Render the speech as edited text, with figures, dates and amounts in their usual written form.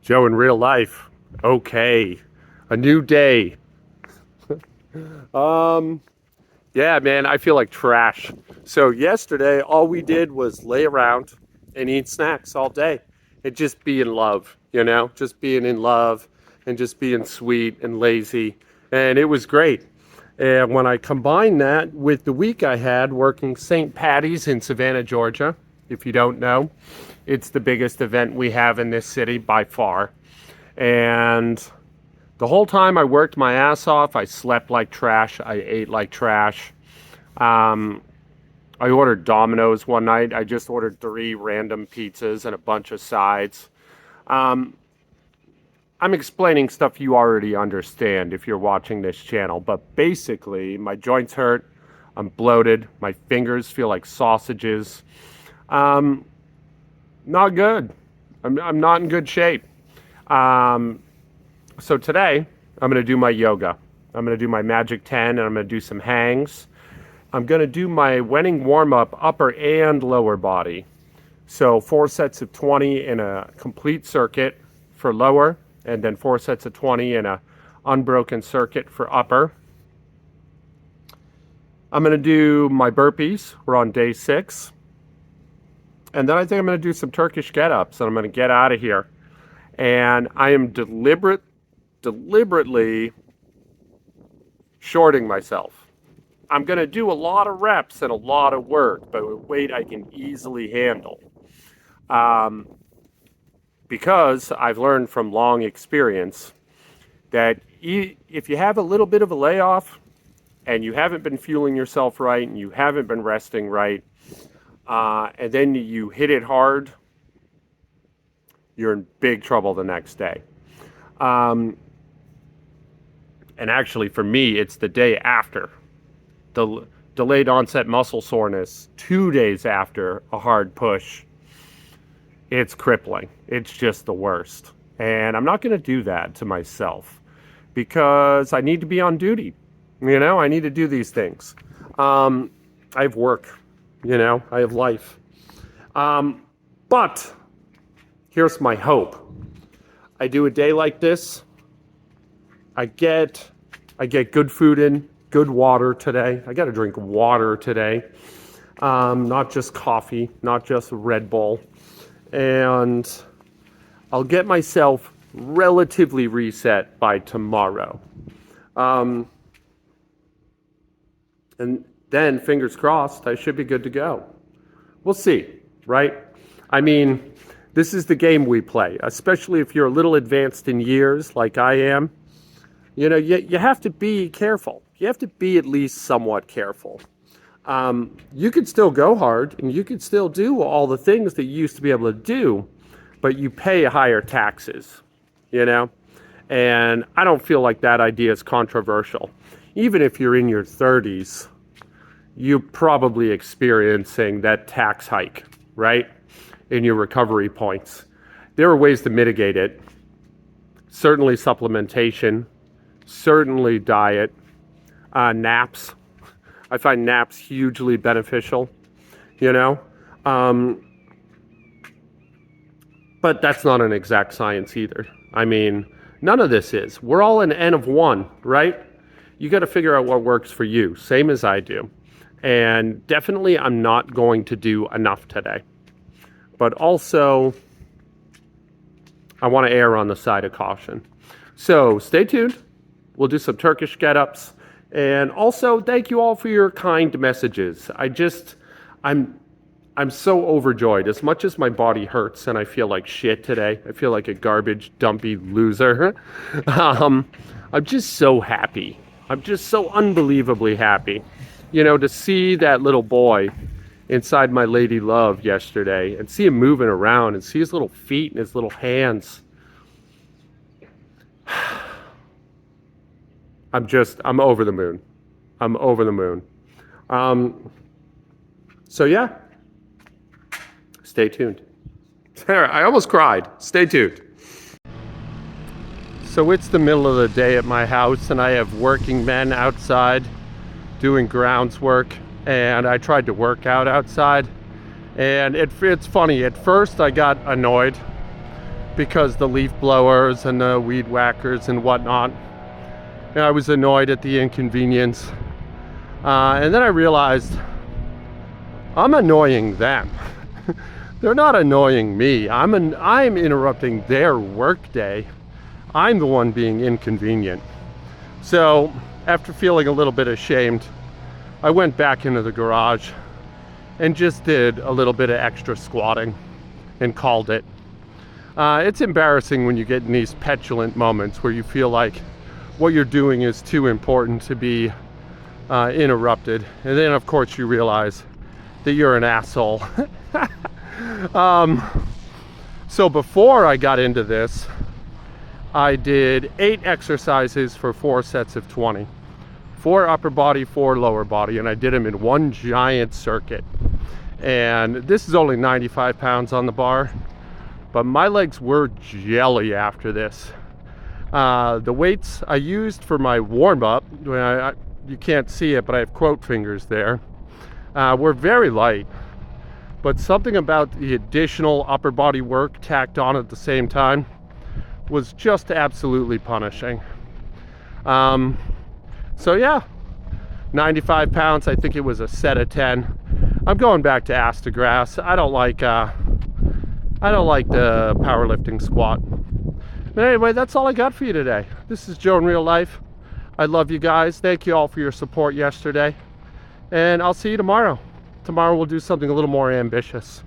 Joe in real life. Okay. A new day. Yeah, man, I feel like trash. So yesterday, all we did was lay around and eat snacks all day and just be in love, just being in love and just being sweet and lazy. And it was great. And when I combine that with the week I had working St. Patty's in Savannah, Georgia, if you don't know, it's the biggest event we have in this city by far. And the whole time I worked my ass off, I slept like trash, I ate like trash. I ordered Domino's one night. I just ordered 3 random pizzas and a bunch of sides. I'm explaining stuff you already understand if you're watching this channel, but basically my joints hurt, I'm bloated, my fingers feel like sausages. Not good. I'm not in good shape. So today, I'm going to do my yoga. I'm going to do my Magic 10 and I'm going to do some hangs. I'm going to do my Wenning warm-up upper and lower body. So 4 sets of 20 in a complete circuit for lower, and then 4 sets of 20 in a unbroken circuit for upper. I'm going to do my burpees. We're on day 6. And then I think I'm going to do some Turkish get-ups, and I'm going to get out of here. And I am deliberately shorting myself. I'm going to do a lot of reps and a lot of work, but with weight I can easily handle. Because I've learned from long experience that if you have a little bit of a layoff and you haven't been fueling yourself right and you haven't been resting right, and then you hit it hard, you're in big trouble the next day. And actually for me, it's the day after. The delayed onset muscle soreness 2 days after a hard push. It's crippling. It's just the worst. And I'm not going to do that to myself because I need to be on duty. I need to do these things. I have work, I have life. But here's my hope. I do a day like this. I get good food in, good water today. I got to drink water today. Not just coffee, not just Red Bull. And I'll get myself relatively reset by tomorrow. And then, fingers crossed, I should be good to go. We'll see, right? I mean, this is the game we play, especially if you're a little advanced in years like I am. You have to be careful. You have to be at least somewhat careful. You could still go hard and you could still do all the things that you used to be able to do, but you pay higher taxes, And I don't feel like that idea is controversial. Even if you're in your 30s, you're probably experiencing that tax hike, right? In your recovery points. There are ways to mitigate it. Certainly supplementation, certainly diet, naps. I find naps hugely beneficial, but that's not an exact science either. I mean, none of this is. We're all an N of 1, right? You got to figure out what works for you, same as I do. And definitely I'm not going to do enough today. But also, I want to err on the side of caution. So stay tuned. We'll do some Turkish get-ups. And also, thank you all for your kind messages. I'm so overjoyed. As much as my body hurts and I feel like shit today, I feel like a garbage, dumpy loser. I'm just so happy. I'm just so unbelievably happy. To see that little boy inside my lady love yesterday and see him moving around and see his little feet and his little hands. I'm over the moon. I'm over the moon. So yeah, stay tuned. I almost cried. Stay tuned. So it's the middle of the day at my house and I have working men outside doing grounds work, and I tried to work out outside, and it's funny. At first I got annoyed because the leaf blowers and the weed whackers and whatnot. And I was annoyed at the inconvenience. And then I realized I'm annoying them. They're not annoying me. I'm interrupting their workday. I'm the one being inconvenient. So after feeling a little bit ashamed, I went back into the garage and just did a little bit of extra squatting and called it. It's embarrassing when you get in these petulant moments where you feel like what you're doing is too important to be interrupted. And then of course you realize that you're an asshole. So before I got into this, I did 8 exercises for 4 sets of 20. 4 upper body, 4 lower body, and I did them in one giant circuit. And this is only 95 pounds on the bar, but my legs were jelly after this. The weights I used for my warm-up, you can't see it, but I have quote fingers there, were very light. But something about the additional upper body work tacked on at the same time was just absolutely punishing. So yeah, 95 pounds, I think it was a set of 10. I'm going back to ass to grass. I don't like the powerlifting squat. But anyway, that's all I got for you today. This is Joe in real life. I love you guys. Thank you all for your support yesterday. And I'll see you tomorrow. Tomorrow we'll do something a little more ambitious.